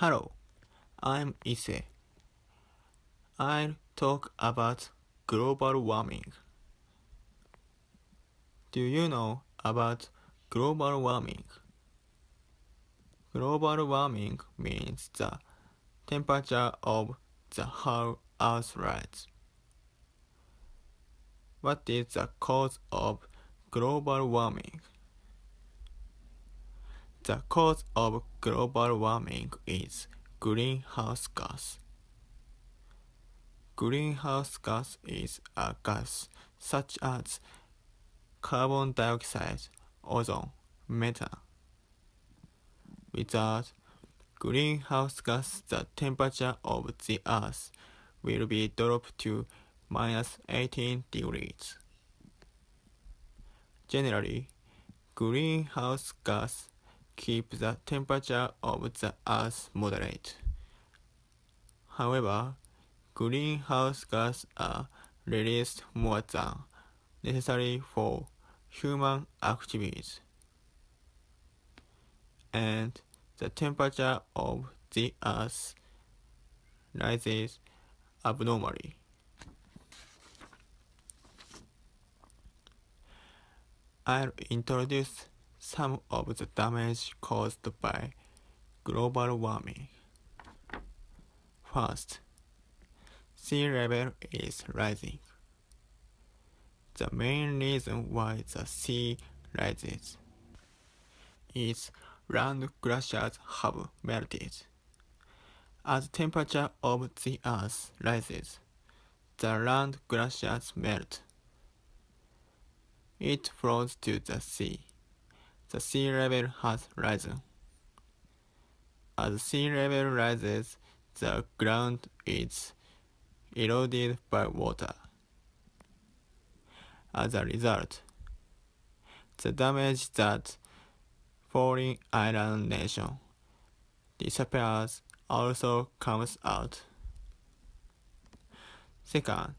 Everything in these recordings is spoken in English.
Hello, I'm Issei. I'll talk about global warming. Do you know about global warming? Global warming means the temperature of the whole Earth rise. What is the cause of global warming? The cause of global warming is greenhouse gas. Greenhouse gas is a gas such as carbon dioxide, ozone, methane. Without greenhouse gas, the temperature of the Earth will be dropped to minus 18 degrees. Generally, greenhouse gas keep the temperature of the Earth moderate. However, greenhouse gas are released more than necessary for human activities, and the temperature of the Earth rises abnormally. I'll introduce some of the damage caused by global warming. First, sea level is rising. The main reason why the sea rises is land glaciers have melted. As temperature of the Earth rises, the land glaciers melt. It flows to the sea. The sea level has risen. As sea level rises, the ground is eroded by water. As a result, the damage that falling island nation disappears also comes out. Second,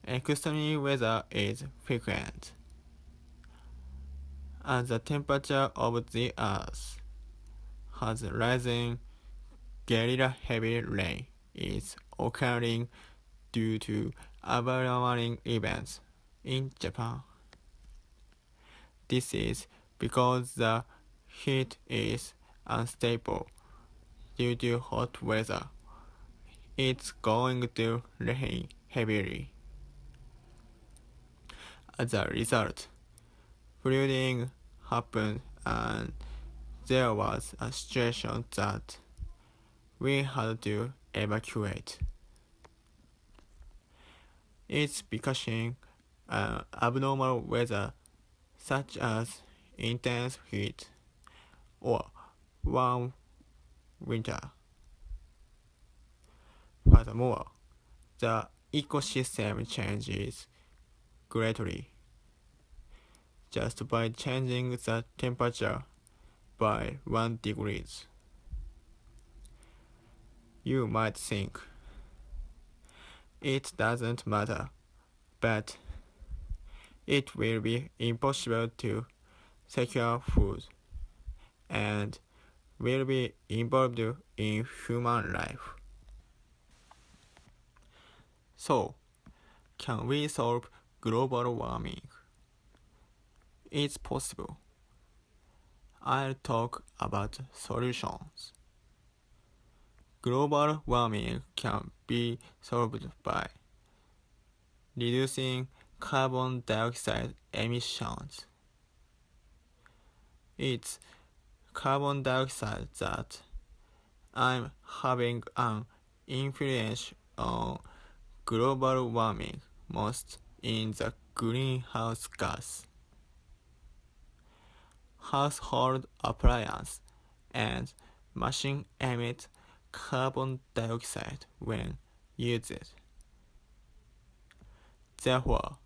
extreme weather is frequent. As the temperature of the Earth has risen, guerrilla heavy rain is occurring due to abnormal events in Japan. This is because the heat is unstable due to hot weather. It's going to rain heavily. As a result, flooding happened and there was a situation that we had to evacuate. It's because abnormal weather such as intense heat or warm winter. Furthermore, the ecosystem changes greatly just by changing the temperature by 1 degree. You might think it doesn't matter, but it will be impossible to secure food and will be involved in human life. So, can we solve global warming? It's possible. I'll talk about solutions. Global warming can be solved by reducing carbon dioxide emissions. It's carbon dioxide that I'm having an influence on global warming most in the greenhouse gas. Household appliances and machines emit carbon dioxide when used. Therefore,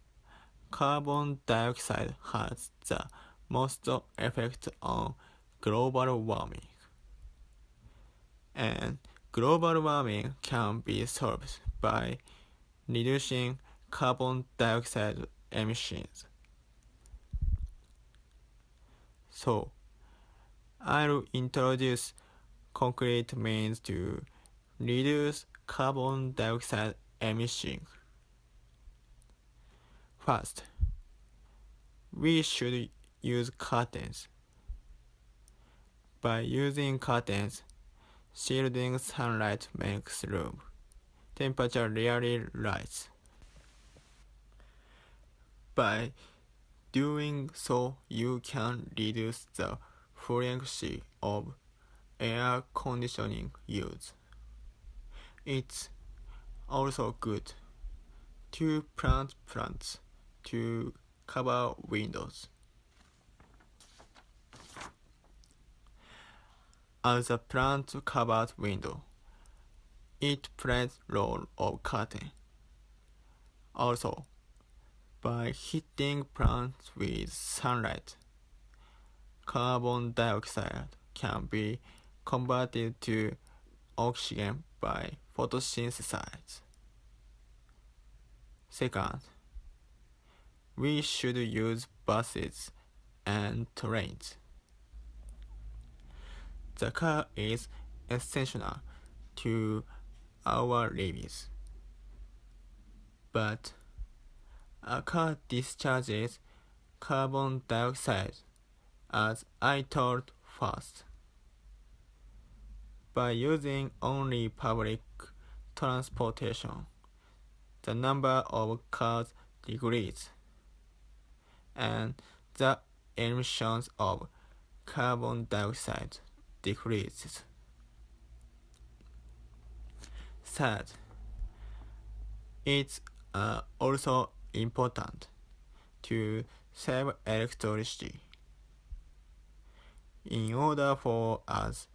carbon dioxide has the most effect on global warming. And global warming can be solved by reducing carbon dioxide emissions. So, I'll introduce concrete means to reduce carbon dioxide emission. First, we should use curtains. By using curtains, shielding sunlight makes room. Temperature rarely rises. By doing so, you can reduce the frequency of air conditioning use. It's also good to plant plants to cover windows. As a plant covered window, it plays role of curtain. Also, by hitting plants with sunlight, carbon dioxide can be converted to oxygen by photosynthesis. Second, we should use buses and trains. The car is essential to our lives, but a car discharges carbon dioxide, as I told first. By using only public transportation, the number of cars decreases, and the emissions of carbon dioxide decreases. Third, it's also important to save electricity. In order for us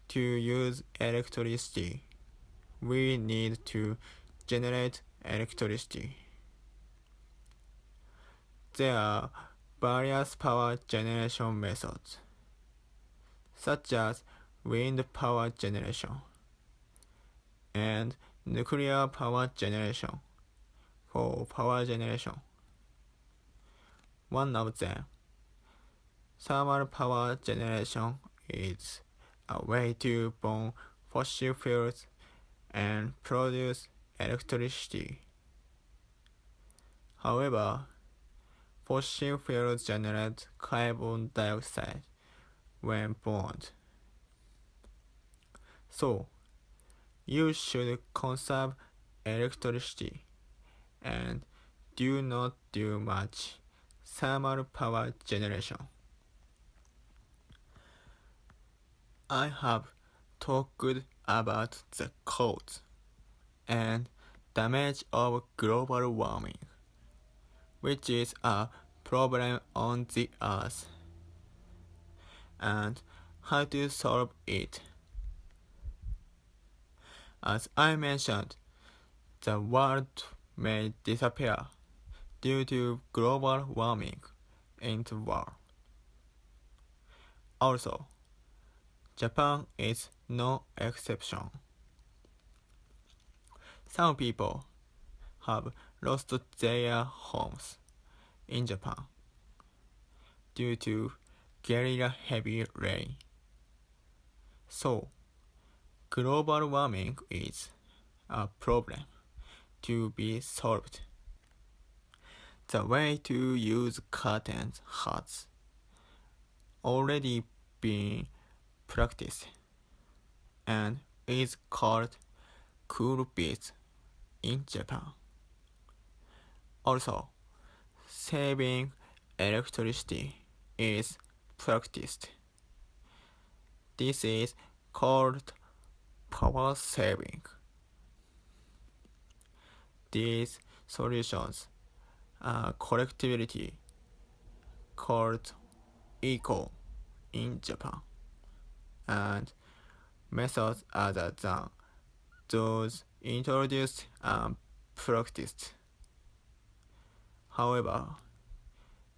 to use electricity, we need to generate electricity. There are various power generation methods, such as wind power generation and nuclear power generation for power generation. One of them, thermal power generation, is a way to burn fossil fuels and produce electricity. However, fossil fuels generate carbon dioxide when burned. So, you should conserve electricity and do not do much thermal power generation. I have talked about the cause and damage of global warming, which is a problem on the earth, and how to solve it. As I mentioned, the world may disappear due to global warming in the world. Also, Japan is no exception. Some people have lost their homes in Japan due to guerrilla heavy rain. So, global warming is a problem to be solved. The way to use curtains has already been practiced and is called cool beads in Japan. Also, saving electricity is practiced. This is called power saving. These solutions are collectivity called eco in Japan, and methods other than those introduced and practiced. However,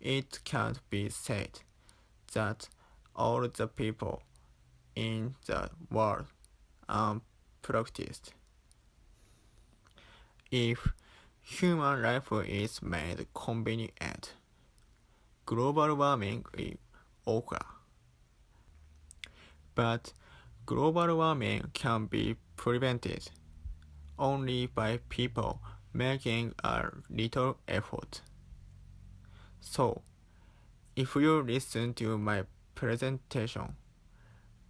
it can't be said that all the people in the world are practiced. If human life is made convenient, global warming will occur. But Global warming can be prevented only by people making a little effort. So, if you listen to my presentation,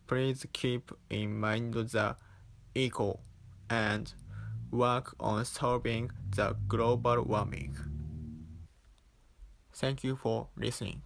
please keep in mind the echo and work on solving the global warming. Thank you for listening.